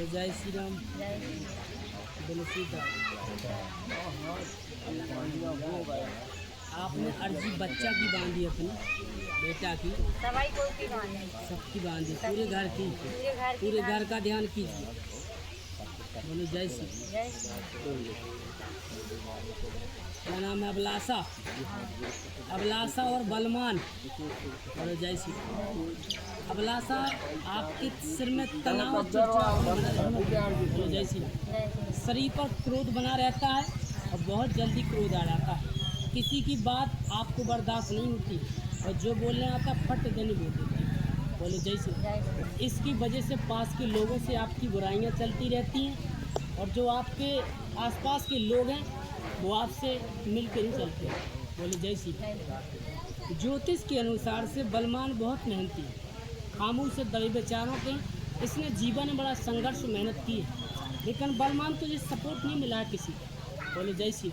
जय श्री राम। बोलो सीता। आपने अर्जी बच्चा की बांधी, अपनी बेटा की, सबकी बांधी, पूरे घर की, पूरे घर का ध्यान कीजिए। बोलो जय श्री। क्या नाम है? अभिलाषा। अभिलाषा और बलमान। बोलो जय श्री। अभिलाषा, आपके सिर में तनाव, बोलो जय श्री। शरीर पर क्रोध बना रहता है और बहुत जल्दी क्रोध आ जाता है। किसी की बात आपको बर्दाश्त नहीं होती और जो बोलने आता फट देने बोल देते हैं। बोलो जय श्री। इसकी वजह से पास के लोगों से आपकी बुराइयां चलती रहती हैं और जो आपके आसपास के लोग हैं वो आपसे मिल के नहीं चलते। बोलो जय श्री। ज्योतिष के अनुसार से बलमान बहुत मेहनती है, खामोश से दबे बेचारों के इसने जीवन में बड़ा संघर्ष मेहनत की है, लेकिन बलमान तुझे सपोर्ट नहीं मिला है किसी का। बोलो जय श्री।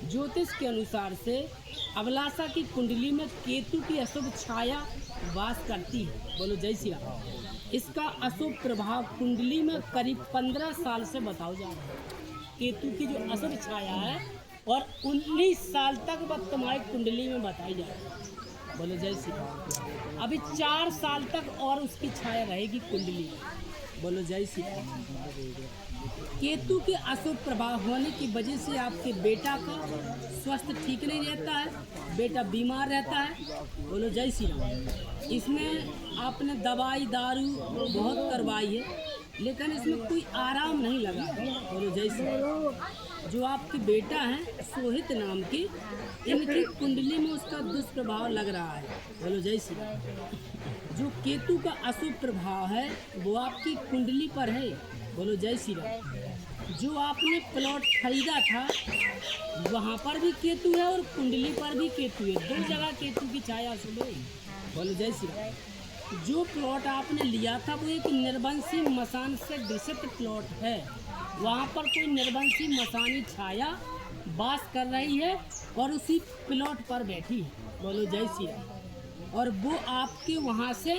ज्योतिष के अनुसार से अभिलाषा की कुंडली में केतु की अशुभ छाया वास करती है। बोलो जय श्री राम। इसका अशुभ प्रभाव कुंडली में करीब 15 साल से बताओ जा रहा है। केतु की जो अशुभ छाया है और 19 साल तक वह तुम्हारी कुंडली में बताई जा रही है। बोलो जय श्री राम। अभी 4 साल तक और उसकी छाया रहेगी कुंडली में। बोलो जय श्री राम। केतु के अशुभ प्रभाव होने की वजह से आपके बेटा का स्वास्थ्य ठीक नहीं रहता है, बेटा बीमार रहता है। बोलो जय श्री राम। इसमें आपने दवाई दारू बहुत करवाई है, लेकिन इसमें कोई आराम नहीं लगा। बोलो जय श्री राम। जो आपके बेटा हैं सोहित नाम की, इनकी कुंडली में उसका दुष्प्रभाव लग रहा है। बोलो जय श्री राम। जो केतु का अशुभ प्रभाव है वो आपकी कुंडली पर है। बोलो जय श्री राम। जो आपने प्लॉट खरीदा था वहाँ पर भी केतु है और कुंडली पर भी केतु है, 2 जगह केतु की छाया अशुभ है। बोलो जय श्री राम। जो प्लॉट आपने लिया था वो एक निर्वंशी मसान से ग्रसित प्लॉट है, वहाँ पर कोई निर्वंशी मसानी छाया वास कर रही है और उसी प्लॉट पर बैठी है। बोलो जय श्री राम। और वो आपके वहाँ से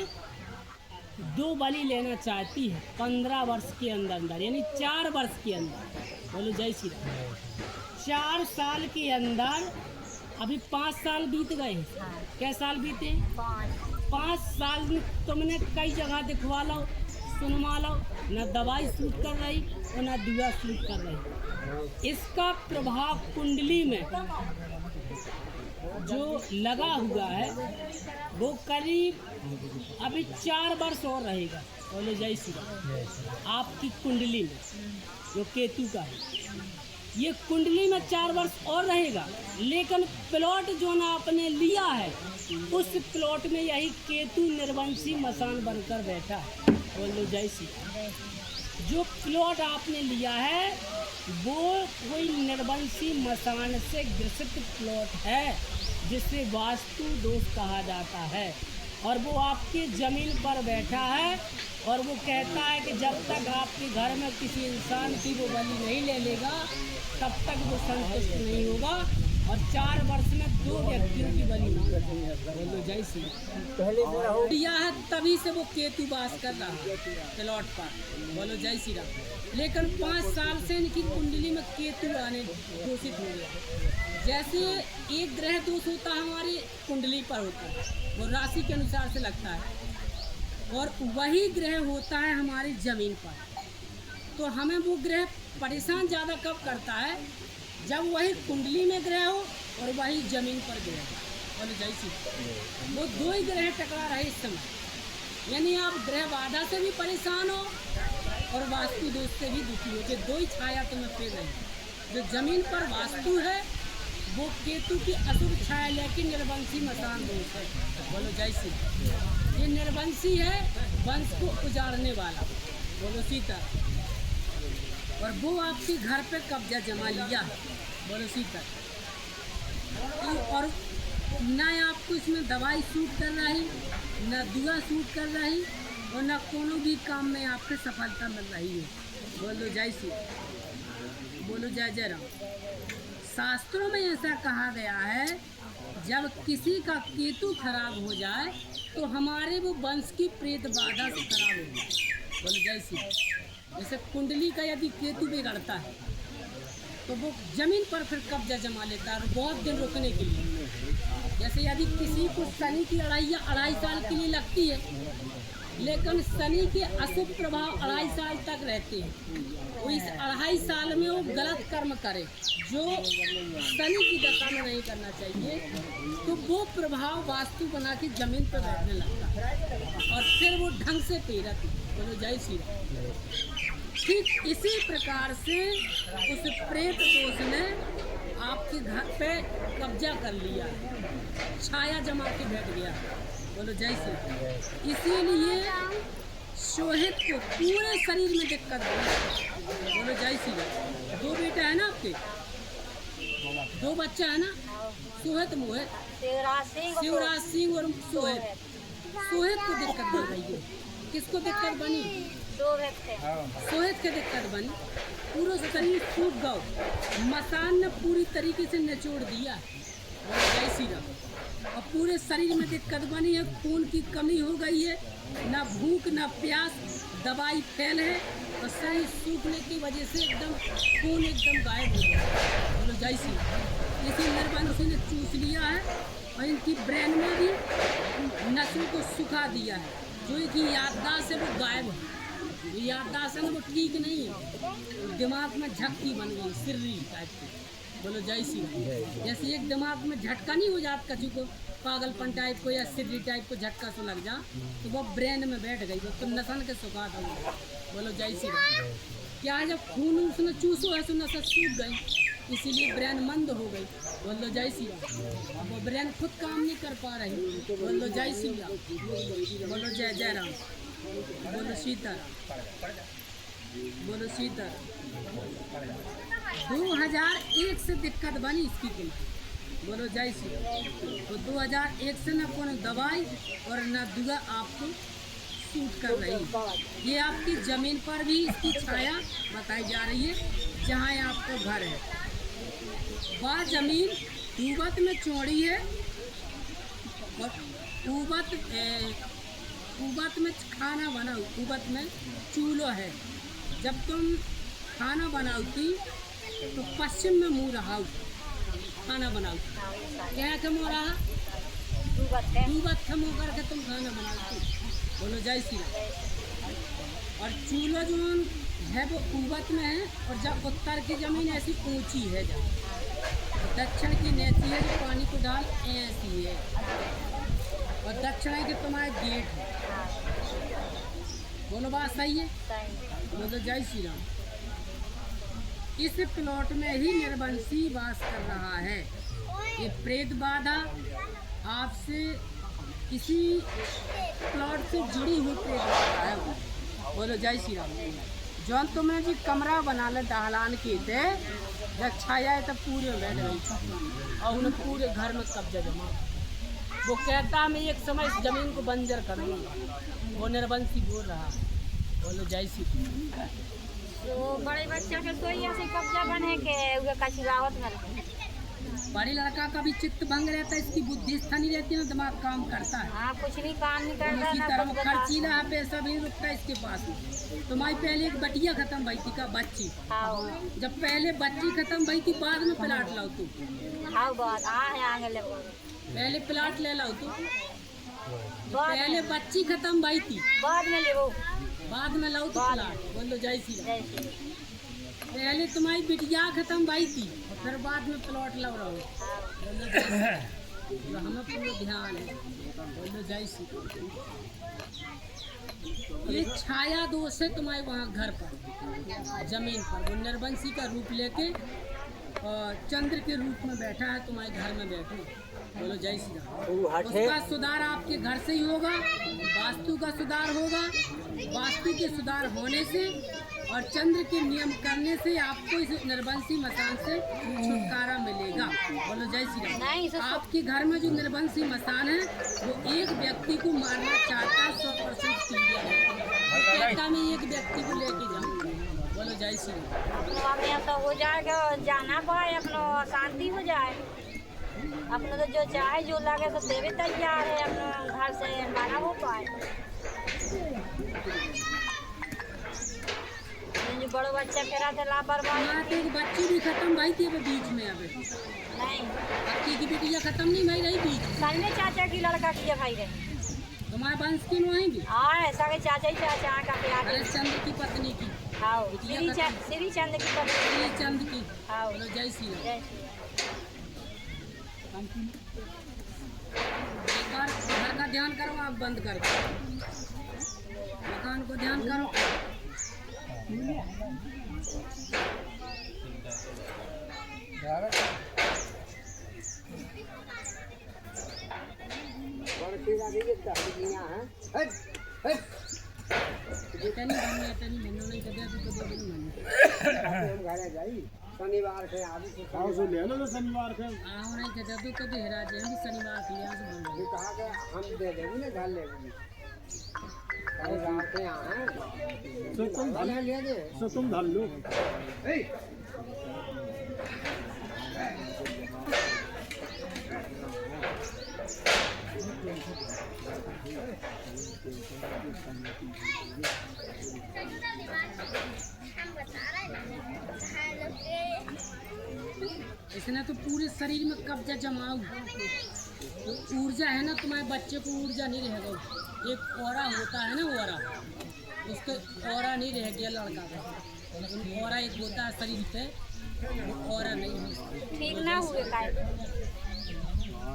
2 बलि लेना चाहती है 15 वर्ष के अंदर, यानी 4 वर्ष के अंदर। बोलो जय श्री राम। 4 साल के अंदर, अभी 5 साल बीत गए। क्या साल बीते? 5 साल में तुमने कई जगह दिखवा लो, सुनवा लो, न दवाई सूट कर रही और न दुआ सूट कर रही। इसका प्रभाव कुंडली में जो लगा हुआ है वो करीब अभी 4 वर्ष और रहेगा। बोलो जय श्री राम। आपकी कुंडली में जो केतु का है ये कुंडली में 4 वर्ष और रहेगा, लेकिन प्लॉट जो ना आपने लिया है उस प्लॉट में यही केतु निर्वंशी मसान बनकर बैठा है। बोलो जय श्री राम। जो प्लॉट आपने लिया है वो कोई निर्वंशी मसान से ग्रसित प्लॉट है जिसे वास्तु दोष कहा जाता है, और वो आपकी ज़मीन पर बैठा है और वो कहता है कि जब तक आपके घर में किसी इंसान की वो बलि नहीं ले लेगा तब तक वो संतुष्ट नहीं होगा, और 4 वर्ष में 2 व्यक्तियों की बलि मांगेगा। बोलो जय श्री राम। दिया है तभी से वो केतु वास कर रहा है प्लॉट पर। बोलो जय श्री राम। लेकिन 5 साल से इनकी कुंडली में केतु आने घोषित हो गया। जैसे एक ग्रह दोष होता है हमारी कुंडली पर होता है, वो राशि के अनुसार से लगता है, और वही ग्रह होता है हमारी ज़मीन पर। तो हमें वो ग्रह परेशान ज़्यादा कब करता है? जब वही कुंडली में ग्रह हो और वही ज़मीन पर ग्रह हो। बोलो जय श्री राम। वो 2 ही ग्रह टकरा रहे इस समय, यानी आप ग्रह बाधा से भी परेशान हो और वास्तु दोष से भी दुखी हो। जो 2 ही छाया तुम्हें पे रही। जो ज़मीन पर वास्तु है वो केतु की अशुभ छाया लेकिन निर्वंशी मसान दोष है। बोलो जय श्री राम। ये निर्वंशी है, वंश को उजाड़ने वाला। बोलो सीता। और वो आपके घर पे कब्जा जमा लिया है। बोलो सीता। और न आपको इसमें दवाई सूट कर रही, न दुआ सूट कर रही, और न कोनो भी काम में आपको सफलता मिल रही है। बोलो जय श्री राम। बोलो जय जय राम। शास्त्रों में ऐसा कहा गया है जब किसी का केतु खराब हो जाए तो हमारे वो वंश की प्रेत बाधा से खराब हो जाए। बोलो जय श्री राम। जैसे कुंडली का यदि केतु बिगड़ता है तो वो जमीन पर फिर कब्जा जमा लेता है और बहुत दिन रुकने के लिए। जैसे यदि किसी को शनि की लड़ाई 2.5 साल के लिए लगती है, लेकिन शनि के अशुभ प्रभाव 2.5 साल तक रहते हैं, वो इस 2.5 साल में वो गलत कर्म करे जो शनि की दशा में नहीं करना चाहिए, तो वो प्रभाव वास्तु बना के जमीन पर बैठने लगता है और फिर वो ढंग से पेरत। बोलो जय श्री राम। ठीक इसी प्रकार से उस प्रेत दोष ने आपके घर पे कब्जा कर लिया, छाया जमा के बैठ गया। बोलो जय श्री राम। इसीलिए शोहित को पूरे शरीर में दिक्कत हुई। बोलो जय श्री राम। 2 बेटा है ना आपके, 2 बच्चा है ना, शोहित मोहित, शिवराज सिंह और शोहित। शोहित को दिक्कत बन रही है। किसको दिक्कत बनी? शोहित के दिक्कत बनी। पूरा शरीर सूख गया, मसान ने पूरी तरीके से निचोड़ दिया। जय श्री राम। और पूरे शरीर में दिक्कत बनी है, खून की कमी हो गई है, ना भूख ना प्यास, दवाई फेल है और शरीर सूखने की वजह से एकदम खून एकदम गायब हो गया। बोलो जय श्री राम। इसी निर्बंध ने चूस लिया है और इनकी ब्रेन में भी नसों को सुखा दिया है, जो इनकी याददाश्त है वो गायब है। ये याददाश्त है वो ठीक नहीं है, दिमाग में झक्की बन गई, सिर्री टाइप की। बोलो जय श्री राम। जैसे एक दिमाग में झटका नहीं हो जाता कछु को, पागलपन टाइप को या सिर्री टाइप को झटका से लग जा, तो वो ब्रेन में बैठ गई, वो तो नसन के सुखा दो। बोलो जय श्री राम। क्या है, जब खून उसने चूसो है तो नसा सूख गई, इसीलिए ब्रेन मंद हो गई। बोलो जय श्री राम। अब वो ब्रेन खुद काम नहीं कर पा रही। बोलो जय श्री राम। बोलो जय जय राम। बोलो सीताराम। बोलो सीताराम। 2001 से दिक्कत बनी इसकी कुल। बोलो जय श्री राम। तो 2001 से न कोनो दवाई और न दुआ आपको सूट कर रही। ये आपकी ज़मीन पर भी इसकी छाया बताई जा रही है, जहाँ आपका घर है। वह ज़मीन ऊबत में चौड़ी है और ऊबत में खाना बनाओ, ऊबत में चूल्हा है। जब तुम खाना बनाओती तो पश्चिम में मुँह रहा खाना बनाओ। क्या के मुँह रहा? ऊबत के मुँह करके तुम खाना बनाओती। बोलो जय श्री राम। और चूल्हा जो है वो ऊबत में है, और जब उत्तर की ज़मीन ऐसी ऊंची है, जब दक्षिण की नीची है, जो पानी को डाल ऐसी है, और दक्षिण के तुम्हारे गेट है। बोलो बात सही है? बोलो जय श्री राम। इस प्लॉट में ही निर्वंशी वास कर रहा है। ये प्रेत बाधा आपसे किसी प्लॉट से जुड़ी हुई प्रेत बाधा है। बोलो जय श्री राम। जौन तुमने जी कमरा बना ले दहलान के थे, जब छाया है तब पूरे बैठ गई और उन्हें पूरे घर में कब्जा जमा। वो कहता मैं एक समय इस जमीन को बंजर कर दूँगा, वो निर्वंशी बोल रहा। बोलो जय श्री राम। तो बड़े बच्चा के तो ऐसे कब्जा बने के उगे कचरावत में। बड़ी लड़का का भी चित्त भंग रहता है, इसकी बुद्धि स्थानी रहती है ना, दिमाग काम करता है। हाँ, कुछ नहीं काम नहीं करता इसी तरह खर्चीला है, पैसा भी रुकता है इसके पास। तुम्हारी पहले एक बटिया खत्म भई थी का बच्ची, जब पहले बच्ची खत्म भई थी बाद में प्लाट लाओ तू। हाँ बात आगे ले, पहले प्लाट ले लाओ तू। पहले बच्ची खत्म भई थी बाद में ले, वो बाद में लाओ तो प्लाट। बोलो जय श्री राम। पहले तुम्हारी बिटिया खत्म भई थी और फिर बाद में प्लॉट लग रहा हो। बोलो जय श्री राम। तो हमें पूरा ध्यान है। बोलो जय श्री राम। ये छाया दोष है तुम्हारे वहाँ घर पर, जमीन पर। वो निर्वंशी का रूप लेके और चंद्र के रूप में बैठा है तुम्हारे घर में बैठे। बोलो जय श्री राम। उसका सुधार आपके घर से ही होगा, वास्तु का सुधार होगा। वास्तु के सुधार होने से और चंद्र के नियम करने से आपको इस निर्वंशी मसान से छुटकारा मिलेगा। बोलो जय श्री राम। आपके घर में जो निर्वंशी मसान है वो एक व्यक्ति को मारना चाहता है, 100% क्लियर है। कहता मैं एक व्यक्ति को लेके जाऊँ। बोलो जय श्री राम। तो हो जाएगा, जाना पाए अपना शांति हो जाए। अपने तो जो चाहे जो लगे तो देवे तैयार है, अपना घर से माना हो पाए। बड़ो बच्चा कह थे लापरवाही हाँ तो एक बच्ची भी खत्म भाई थी अभी बीच में। अब नहीं बच्ची की बिटिया खत्म नहीं भाई रही बीच में। सही में चाचा की लड़का किया भाई रहे तुम्हारे वंश की नुआएंगी हाँ ऐसा के चाचा ही चाचा का प्यार हरिश्चंद्र की पत्नी की, हाँ श्री चंद की पत्नी हरिश्चंद्र की। हाँ बोलो जय श्री राम। जय एक बार घर का ध्यान करो, आप बंद कर दो। मकान को ध्यान करो। शनिवार के आदि से ले लो, शनिवार के आओ नहीं कहते तो कभी हेरा जाएंगे। शनिवार के यहाँ से बंद कहा के हम दे देंगे ना, घर ले लेंगे। शनिवार के यहाँ है तो तुम धल ले दे, तो तुम धल लो। इसने तो पूरे शरीर में कब्जा जमाऊ। तो ऊर्जा है ना, तुम्हारे बच्चे को ऊर्जा नहीं रहेगा। एक औरा होता है ना, औरा, उसको औरा नहीं रह गया लड़का का। लेकिन औरा एक होता है शरीर पे, वो औरा नहीं है। ठीक ना हुए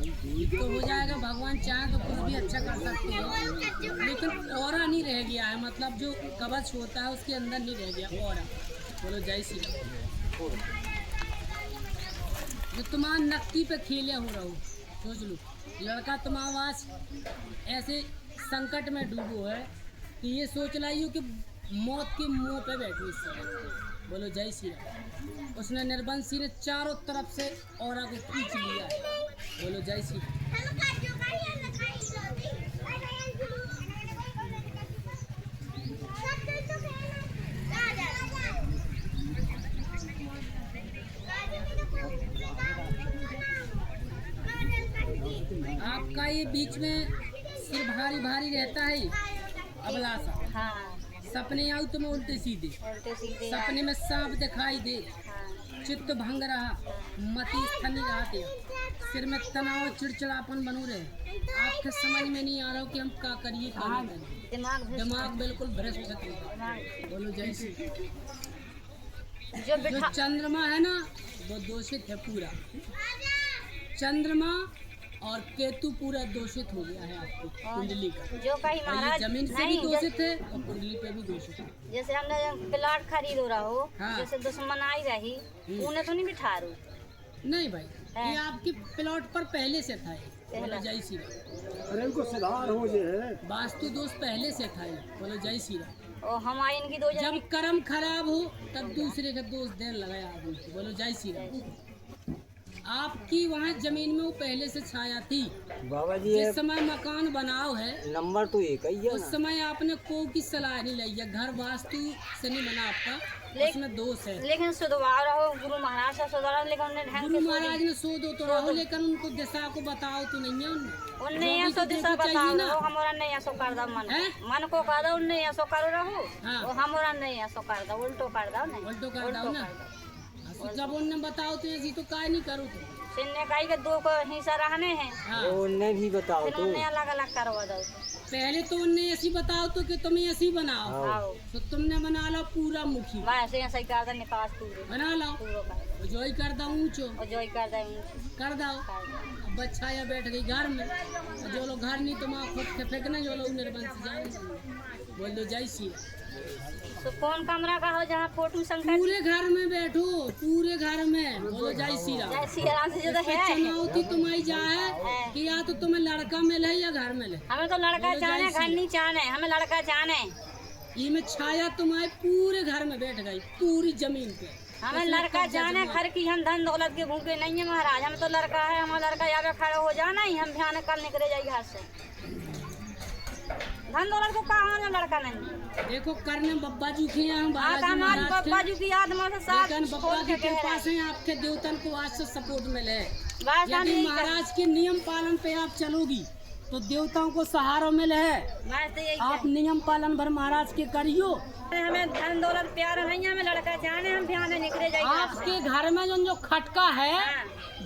तो हो जाएगा, भगवान चाहे तो कुछ भी अच्छा कर सकते हो, लेकिन औरा नहीं रह गया है। मतलब जो कवच होता है उसके अंदर नहीं रह गया औरा। बोलो जय श्री राम। जो तुम्हारा नक्की पे खेले हो रहा हो, सोच लो लड़का तुम्हारा आज ऐसे संकट में डूबो है कि ये सोच लाई हो कि मौत के मुंह पे बैठो इस समय। बोलो जय श्री राम। उसने निर्बंसी ने चारों तरफ से औरा को खींच लिया है। बोलो जय श्री राम। आपका ये बीच में सिर भारी भारी रहता है, अबलासा। हाँ सपने आऊ तुम्हें उल्टे सीधे, उल्टे सीधे सपने में सांप दिखाई दे, हाँ चित्त भंग रहा, मति स्थनी रहते, सिर में तनाव चिड़चिड़ापन बनो रहे। आपके समझ में नहीं आ रहा हो कि हम क्या करिए, क्या ना करिए। दिमाग बिल्कुल भ्रष्ट है। बोलो जय श्री। जो चंद्रमा है ना वो दूषित है पूरा। चंद्रमा और केतु पूरा दूषित हो गया है आपकी कुंडली का। जो कहीं और ये महाराज जमीन से भी दूषित है और कुंडली पे भी दूषित है। जैसे हमने प्लाट खरीद हो रहा हो, हाँ। जैसे दुश्मन आई रही उन्हें तो नहीं बिठा रू। नहीं भाई, ये आपके प्लॉट पर पहले से था ये। बोलो जय श्री राम। अरे इनको सुधार हो जाए, वास्तु दोष पहले से था ये। बोलो जय श्री राम। और हम आई इनकी दो जब कर्म खराब हो तब दूसरे का दोष देने लगाया आदमी को। बोलो जय श्री राम। आपकी वहाँ जमीन में वो पहले से छाया थी। बाबा जी जिस समय मकान बनाओ है नंबर तो एक ही है उस समय आपने को की सलाह नहीं ली है। घर वास्तु से नहीं बना आपका, उसमें दोष है। लेकिन सुधवार रहो, गुरु महाराज से सुधारा, लेकिन उन्हें ढंग गुरु महाराज ने सो दो तो रहो, लेकिन उनको दिशा को बताओ तो नहीं है उनने यहाँ सो दिशा बताओ रहो, हमारा नहीं ऐसो कर दो मन हैं? मन को कर दो, उनने ऐसो करो रहो, हाँ। वो हमारा नहीं ऐसो कर दो, उल्टो कर दो नहीं, उल्टो कर दो ना। जब उनने बताओ तो ऐसी तो काय नहीं करो तो। सिन्ने कही के दो को हिस्सा रहने हैं, हाँ। उन्हें भी बताओ फिर उन्हें अलग अलग करवा दो। पहले तो उनने ऐसी बताओ तो कि तुम्हें ऐसी बनाओ, आओ तो तुमने बना लो पूरा मुखी, वैसे ऐसा ही कर दो, निकास पूरे बना लो। पूरो कर जो ही कर दो ऊंचो दो, और जो ही कर दो कर दो। अब बच्चा या बैठ गई घर में, जो लोग घर नहीं तुम खुद के फेंकना, जो लोग निर्बंध जाए। बोल दो जय श्री राम। तो कौन कमरा का हो जहाँ फोटो संकट पूरे घर में बैठो, पूरे घर में बोलो जय श्री राम। जय श्री राम से जो तो है। चुनौती तुम्हारी जाए कि या तो तुम्हें लड़का मिले या घर मिले। हमें तो लड़का चाहने, घर नहीं चाहने, हमें लड़का चाहने। ये में छाया तुम्हारे पूरे घर में बैठ गई, पूरी जमीन पे। हमें लड़का जाने, घर की हम धन दौलत के भूखे नहीं है महाराज। हमें तो लड़का है, हमारा लड़का यहाँ पे खड़ा हो जाना ही, हम ध्यान कल निकले जाए घर से। धन दौलत को कहा ना लड़का नहीं। देखो करने बब्बा जी के यहाँ हमारे महाराज बब्बा जी की आत्मा से साथ लेकिन बब्बा की कृपा से आपके देवतन को आज से सपोर्ट मिले। बस हम यदि यही महाराज के नियम पालन पे आप चलोगी तो देवताओं को सहारा मिले है। बस तो यही आप नियम पालन भर महाराज के करियो। है। हमें धन दौलत प्यार नहीं, हमें लड़का जाने हम बिहाने निकले जाए। आपके घर में जो खटका है,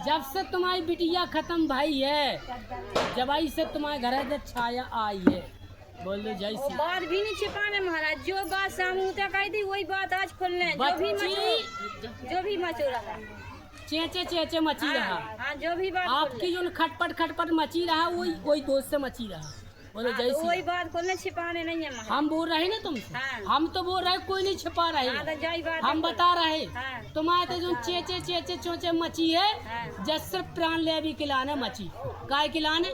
जब से तुम्हारी बिटिया खत्म भाई है, जब आई से तुम्हारे घर में छाया आई है। बोल दो जय वो श्री। बात भी नहीं छिपाने महाराज, जो बात सामू तक आई थी वही बात आज खोलने। जो भी मचो रहा, चेचे चेचे मची रहा। हाँ जो भी बात आपकी जो खटपट खटपट मची रहा, वही दोस्त से मची रहा। बोलो जय तो वही श्री। बात खोलने छिपाने नहीं है महाराज। हम बोल रहे ना तुमसे, हाँ। हम तो बोल रहे कोई नहीं छिपा रहे, हाँ, तो जय बात हम बता रहे। हाँ। तुम्हारे जो चेचे चेचे चोचे मची है, हाँ। जब सिर्फ प्राण ले भी खिलाने मची। काय खिलाने?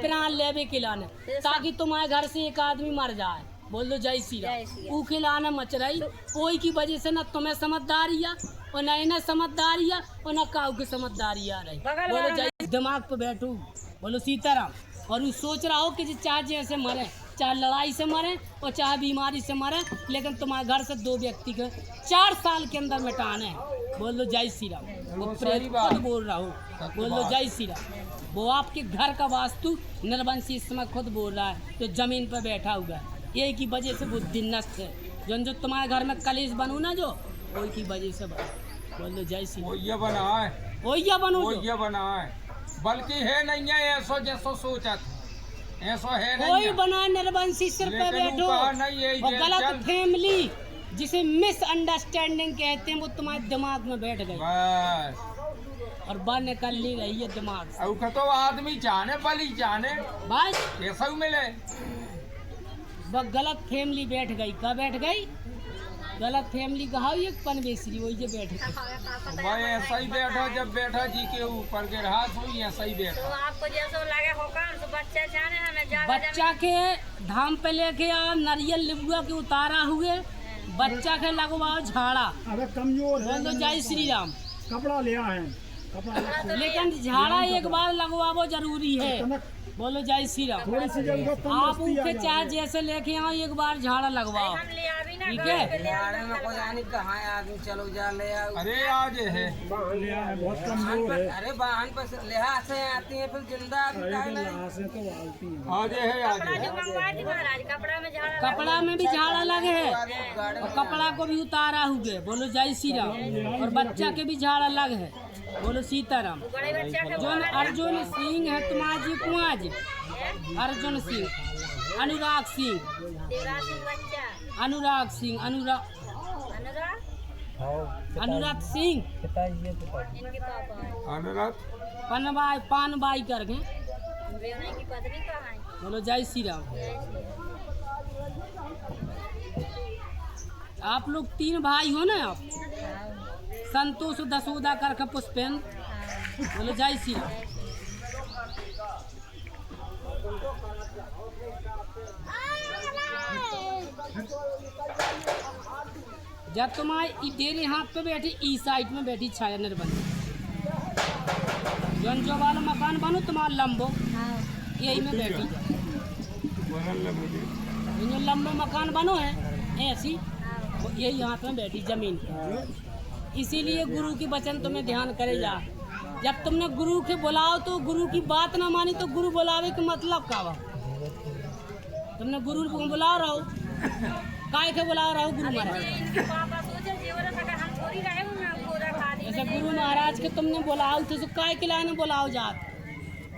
प्राण ले भी खिलाने, ताकि तुम्हारे घर से एक आदमी मर जाए। बोल दो जय श्री जय श्री राम। ऊ खिलाने मच रही, कोई की वजह से न तुम्हें समझदारिया और न इन्हें समझदारिया और न काऊ की समझदारिया रही। बगल बोलो वालों जय। दिमाग पे बैठू, बोलो सीताराम। और वो सोच रहा हो कि चाहे जैसे मरे, चाहे लड़ाई से मरे और चाहे बीमारी से मरे, लेकिन तुम्हारे घर से 2 व्यक्ति को 4 साल के अंदर मिटाने हैं। बोल दो जय श्री राम। वो प्रेत खुद बोल रहा हो, बोल दो जय श्री राम। वो आपके घर का वास्तु निर्वंशी इस समय खुद बोल रहा है, तो जमीन पर बैठा हुआ है। यही की वजह से बुद्धि नष्ट है। जो तुम्हारे घर में कलेश बनू ना, जो वही की वजह से बना। बोल दो जय श्री राम। ये बना है, वही बनू वो जो। ये बना है, बल्कि है नहीं है ऐसो जैसो सोचा था, ऐसो है नहीं कोई है। बना निर्वंशी सिर पे लेकिन बैठो। वो कहा नहीं है, और ये गलत चल। फैमिली जिसे मिसअंडरस्टैंडिंग कहते हैं, वो तुम्हारे दिमाग में बैठ गई बस और बाहर निकल ली रही है दिमाग से। अब तो आदमी जाने बली जाने बस ऐसा ही मिले। वो गलत फैमिली बैठ गई। कब बैठ गई? गलत फैमिली कहा ये पनवेसरी, वही जो बैठ गई। भाई ऐसा ही बैठा, जब बैठा जी के ऊपर के रास हुई ऐसा ही तो बैठा। आपको जैसा लगे हो काम, तो बच्चा जाने हमें जावा बच्चा के धाम पे लेके आ, नारियल लिबुआ के उतारा हुए, बच्चा के लगवाओ झाड़ा। अबे कमजोर है, बोल दो जय श्री राम। कपड़ा लिया है, कपड़ा लेकिन झाड़ा एक बार लगवाओ जरूरी है। बोलो जय श्री राम। थोड़ी सी जरूरत तो आप मस्ती आ उनके जाए। चाहे जैसे लेके आओ, एक बार झाड़ा लगवाओ। हम ले आवी ना ठीक घर है। पे ले आवी ना में कोई आनी कहाँ है, आदमी चलो जा ले आओ। अरे आज है बाहर लिया है, बहुत कमजोर है। अरे वाहन पर से लिहाज से आती है, फिर जिंदा अभी अरे काहे तो नहीं? यहाँ से तो आलती है। आज है आज कपड़ा है। जो मंगवाई थी महाराज, कपड़ा में झाड़ा कपड़ा में भी झाड़ा लगे है गाड़ी और कपड़ा को भी उतारा हुए। बोलो जय श्री राम। और बच्चा के भी झाड़ा लग है। बोलो सीताराम। बड़े बच्चा के जो अर्जुन सिंह है तुम्हारा जी, कुआं जी अर्जुन सिंह, अनुराग सिंह, देवराज सिंह बच्चा, अनुराग सिंह, अनुराग अनुराग सिंह, इनके पापा है। अनुराग पानबाई करके। बेवने की पत्नी कहाँ है? बोलो जय श्री राम। आप लोग 3 भाई हो ना, आप संतोष दसोदा करके पुष्पेन। बोलो जय श्री राम। जब तुम्हारी तेरे हाथ पे बैठी, ई साइड में बैठी छाया निर्बंध, जो वाला मकान बनो तुम्हारा लंबो, यही में बैठी जाए। जो लंबो मकान बनो है ऐसी, वो यही हाथ में बैठी जमीन पे। इसीलिए गुरु की वचन तुम्हें ध्यान करे जा। जब तुमने गुरु के बुलाओ तो गुरु की बात ना मानी तो गुरु बुलावे के मतलब का बा? तुमने गुरु को बुला रहा हो, काय के बुला रहा हो गुरु महाराज? इनके पापा सोचे जीवन सका हम थोड़ी रहे हूँ मैं पूरा खा दी। जैसे गुरु महाराज के तुमने बुलाओ थे, तो काय के लाने बुलाओ जात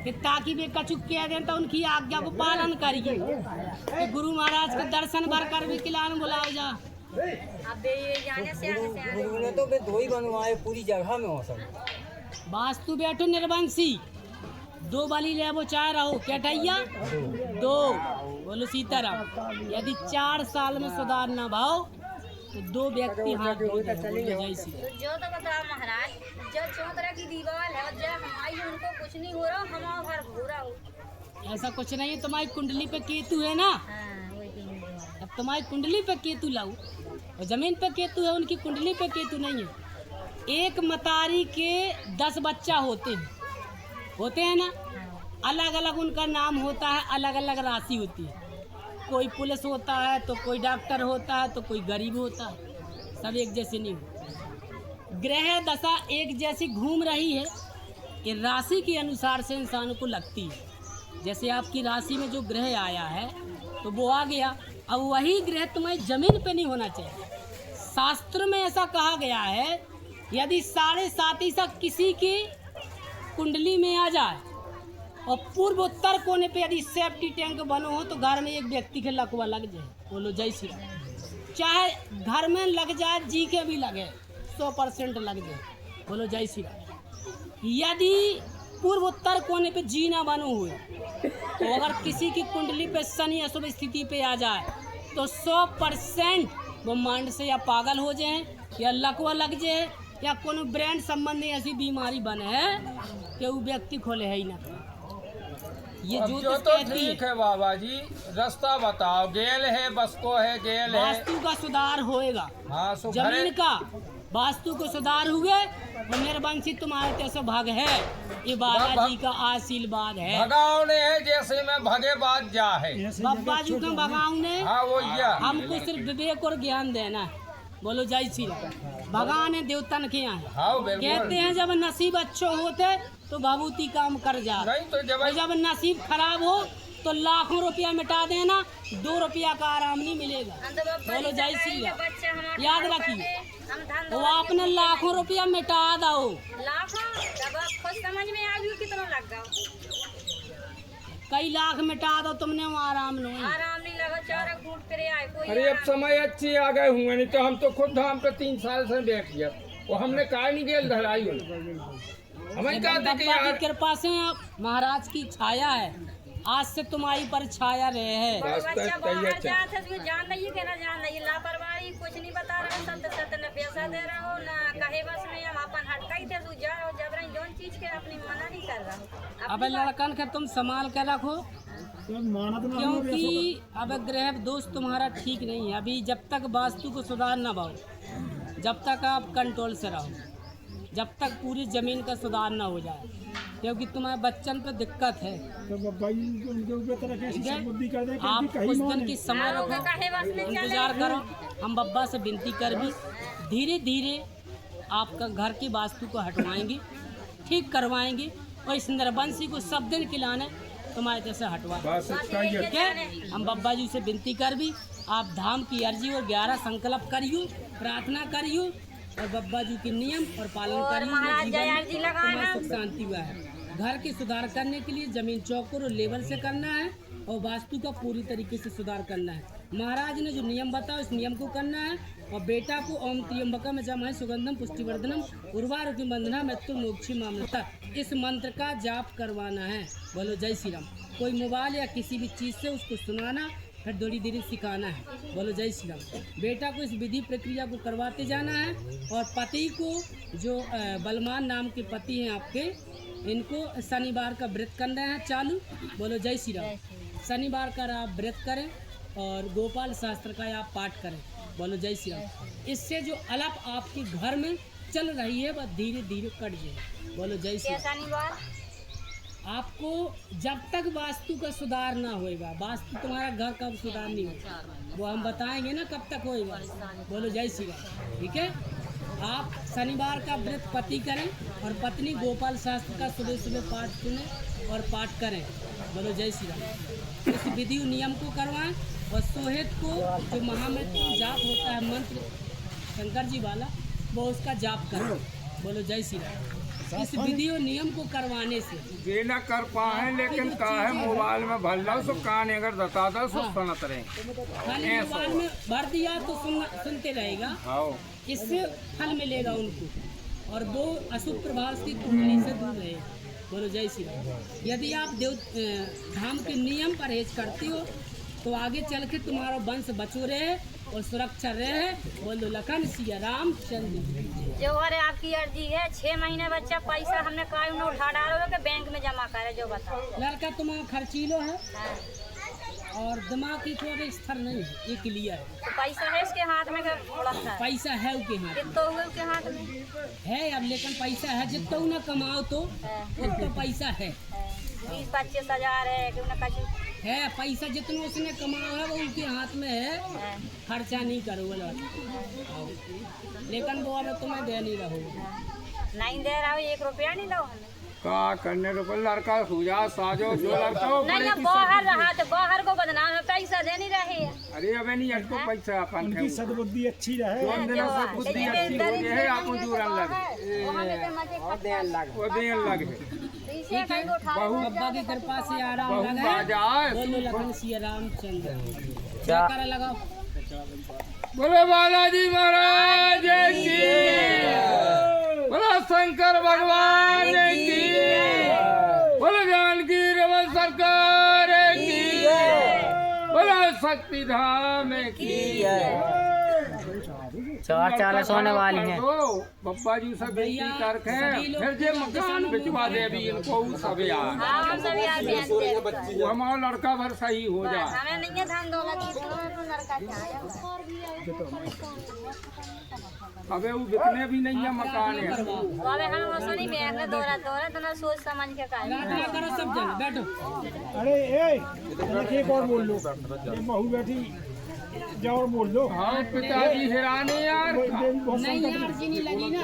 कि ताकि वे कछु कह दें तो उनकी आज्ञा को पालन करिए। कि गुरु महाराज के दर्शन भर कर भी खिलाने बुलाओ जा। अब ये जाने से आने से आने गुरु ने तो बे दो ही बनवाए पूरी जगह में हो सब। वास्तु बैठो निर्वंशी, 2 बलि ले वो चाह रहो, क्या टैया 2। बोलो सीताराम। यदि 4 साल में सुधार न भाव तो 2 व्यक्ति हाथ धो दे। बोलो जय श्री राम। तो जो तो बताओ महाराज, जो चौतरा की दीवार है और जो हमारी उनको कुछ नहीं हो रहा, हमारा घर हो रहा हो। ऐसा कुछ नहीं है। तुम्हारी कुंडली पे केतु है ना, हाँ वही तो। अब तुम्हारी कुंडली पे केतु लाओ और जमीन पे केतु है, उनकी कुंडली पे केतु नहीं है। एक मतारी के 10 बच्चा होते हैं ना, अलग अलग उनका नाम होता है, अलग अलग राशि होती है। कोई पुलिस होता है तो कोई डॉक्टर होता है तो कोई गरीब होता है, सब एक जैसे नहीं होते। ग्रह दशा एक जैसी घूम रही है, ये राशि के अनुसार से इंसान को लगती है। जैसे आपकी राशि में जो ग्रह आया है तो वो आ गया, अब वही ग्रह तुम्हारी जमीन पे नहीं होना चाहिए। शास्त्र में ऐसा कहा गया है, यदि 7.5 किसी की कुंडली में आ जाए और पूर्व उत्तर कोने पे यदि सेफ्टी टैंक बनो हो तो घर में एक व्यक्ति के लकवा लग जाए। बोलो जय श्री राम। चाहे घर में लग जाए, जी के भी लगे, 100% लग जाए। बोलो जय श्री राम। यदि पूर्व उत्तर कोने पे जी ना बनो हुए तो अगर किसी की कुंडली पे शनि अशुभ स्थिति पे आ जाए तो 100% वो माइंड से या पागल हो जाए या लकवा लग जाए या कोनो ब्रेन संबंधी ऐसी बीमारी बने है कि वो व्यक्ति खोले है ही ना। ये अब ज्योतिष जो तो कहती है। ठीक है बाबा जी, रास्ता बताओ। गेल है, बस को है, गेल है। वास्तु का सुधार होएगा, हाँ, सो जमीन घरे का वास्तु को सुधार हुए और मेरे वंशी तुम्हारे जैसे भाग है, ये बाबा जी का आशीर्वाद है। भगाओ ने है, जैसे मैं भगे बाद जा है। बाबा जी का भगाऊ ने हाँ वो या हमको सिर्फ विवेक और ज्ञान देना है। बोलो जय श्री राम। भगवान है देवतन के यहाँ है। हाँ बिल्कुल। कहते हैं जब नसीब अच्छे होते तो भभूति काम कर जा, नहीं तो जब और जब नसीब खराब हो तो लाखों रुपया मिटा देना, 2 रुपया का आराम नहीं मिलेगा। बोलो जय श्री राम। याद रखिए, वो आपने लाखों रुपया मिटा दो, समझ में आ गई कितना लग गया, कई लाख मिटा दो, तुमने वो आराम नहीं। आराम नहीं लगा, चारा घूट करे आए कोई। अरे अब समय अच्छी आ गए हुए, नहीं तो हम तो खुद धाम पे 3 साल से बैठ गया। वो हमने कहा नहीं गेल धराई हमें कहते कि बाबा की यार कृपा से महाराज की छाया है, आज से तुम्हारी पर छाया रहे है। बच्चा बाहर जाते तो जान नहीं के ना जान नहीं, लापरवाही कुछ नहीं बता रहे, सत्य न पैसा दे रहा हो ना कहे, बस में हम अपन हटकाई थे तू जा और जब रही जोन चीज के अपनी मना नहीं कर रहा हो। अब लड़कन के तुम संभाल के रखो, क्योंकि अब ग्रह दोष तुम्हारा ठीक नहीं है। अभी जब तक वास्तु को सुधार न पाओ, जब तक आप कंट्रोल से रहो, जब तक पूरी जमीन का सुधार न हो जाए, क्योंकि तुम्हारे बच्चन पे दिक्कत है। आप कुछ दिन की समय रखो, इंतजार करो। हम बब्बा से विनती कर भी धीरे धीरे आपका घर की वास्तु को हटवाएंगे, ठीक करवाएंगे, और इस नरबंसी को सब दिन खिलाने तुम्हारे जैसे हटवा। ठीक है, हम बब्बा जी से विनती कर भी आप धाम की अर्जी और 11 संकल्प करियो, प्रार्थना करियो और बब्बा जी के नियम और पालन करिए। तुम्हारी सुख शांति हुआ है। घर के सुधार करने के लिए जमीन चौकोर और लेवल से करना है और वास्तु का पूरी तरीके से सुधार करना है। महाराज ने जो नियम बताया उस नियम को करना है। और बेटा को ओम त्र्यंबकम यजामहे सुगंधम पुष्टिवर्धनम उर्वारुकम बंधना मृत्यु मोक्षी मामृता, इस मंत्र का जाप करवाना है। बोलो जय श्री राम। कोई मोबाइल या किसी भी चीज़ से उसको सुनाना, फिर थोड़ी देर सिखाना है। बोलो जय श्री राम। बेटा को इस विधि प्रक्रिया को करवाते जाना है। और पति को, जो बलमान नाम के पति हैं आपके, इनको शनिवार का व्रत करना है चालू। बोलो जय श्री राम। शनिवार का आप व्रत करें और गोपाल शास्त्र का आप पाठ करें। बोलो जय श्री राम। इससे जो अलप आपके घर में चल रही है वह धीरे धीरे कट जाए। बोलो जय श्री राम। शनिवार आपको जब तक वास्तु का सुधार ना होएगा, वास्तु तुम्हारा घर कब सुधार नहीं होगा वो हम बताएंगे ना कब तक होएगा। बोलो जय श्री राम। ठीक है, आप शनिवार का व्रत पति करें और पत्नी गोपाल शास्त्र का सुबह सुबह पाठ सुने और पाठ करें। बोलो जय श्री राम। इस विधि नियम को करवाएं और सोहेत को जो महामृत्यु जाप होता है मंत्र शंकर जी वाला, वो उसका जाप करें। बोलो जय श्री राम। इस विधि और नियम को करवाने से ये न कर पाए, लेकिन का है मोबाइल में भर लो सो कान अगर बता दो सो सुनत रहे। खाली मोबाइल में भर दिया तो सुनते रहेगा, इससे फल मिलेगा उनको और वो अशुभ प्रभाव से कुंडली से दूर रहे। बोलो जय श्री राम। यदि आप धाम के नियम परहेज करते हो तो आगे चल के तुम्हारा वंश बचो रहे और सुरक्षा रहे। बोलो लखन सिया राम चंद्र। जो अरे आपकी अर्जी है, 6 महीने बच्चा पैसा हमने कायम में उठा डालो के बैंक में जमा करे, जो बताओ। लड़का तुम्हारा खर्चीलो है और दिमाग की थोड़ा स्थिर नहीं है, ये क्लियर है। तो पैसा है इसके हाथ में कि थोड़ा सा? पैसा है उसके हाथ में, कितना हुए उसके हाथ में है अब, लेकिन पैसा है जितना ना कमाओ तो उतना पैसा है। 20-25 हजार है कि उन्हें कुछ है, पैसा जितना उसने कमाया है वो उनके हाथ में है, खर्चा नहीं करो वो लेकिन वो अब तुम्हें दे नहीं रहो। नहीं दे रहा हो, 1 रुपया नहीं दो हमें। का करने तो लड़का सूझा साजो जो लड़का हो नहीं बड़े ना की बाहर रहा तो बाहर को बदनाम है, पैसा दे नहीं रहे है। अरे अबे नहीं हटको पैसा अपन उनकी सद्बुद्धि अच्छी रहे। कौन देना सब बुद्धि अच्छी हो गई है आपको जुड़न लगे वहाँ में तो मजे वो देन लगे पीछे कहीं को उठा बहु बाबा की कृपा से आराम बहु लगा आ जाए बोलो लखन सिया रामचंद्र जयकारा लगाओ। बोलो बालाजी महाराज की बोलो शंकर भगवान की बोलो जानकी रमन सरकार की बोलो शक्ति धाम की 4 होने वाली हैं। बप्पा जी सब बेटी करके फिर जे मकान बिचवा दे भी इनको उ सब यार हाँ, हम सभी आदमी हैं। वो हमारा लड़का भर सही हो जाए। हमें नहीं है धन दौलत की, तो लड़का चाहिए। अबे वो बिकने भी नहीं है मकान है तो अबे हम वैसा नहीं बैंक में दौरा तो ना सोच समझ के काम प्रार्थना करो सब जन बैठो। अरे ए एक और बोल लो, ये बहू बैठी जाओ और बोल दो। हाँ पिताजी हिराने यार नहीं अर्जी नहीं लगी ना,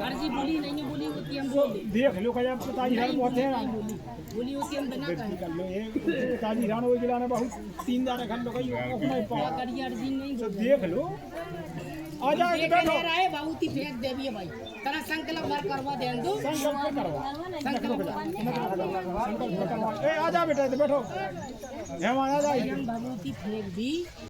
अर्जी बोली नहीं बोली होती हम बोल दे देख लो क्या पिताजी हर बहुत है बोली होती हम बिना कहे कर लो। ये पिताजी रान वो जिलाने बहुत 3 दारे खंड लोग नहीं क्या पा करिए अर्जी नहीं तो बोली देख लो। आ जाओ देख बैठो, ले रहा है बाबूती फेंक दे भी है भाई तना संकल्प भर करवा दे दो संकल्प करवा। संकल्प ए आ जा बेटा, बैठो हेमा आ जा। बाबूती फेंक दी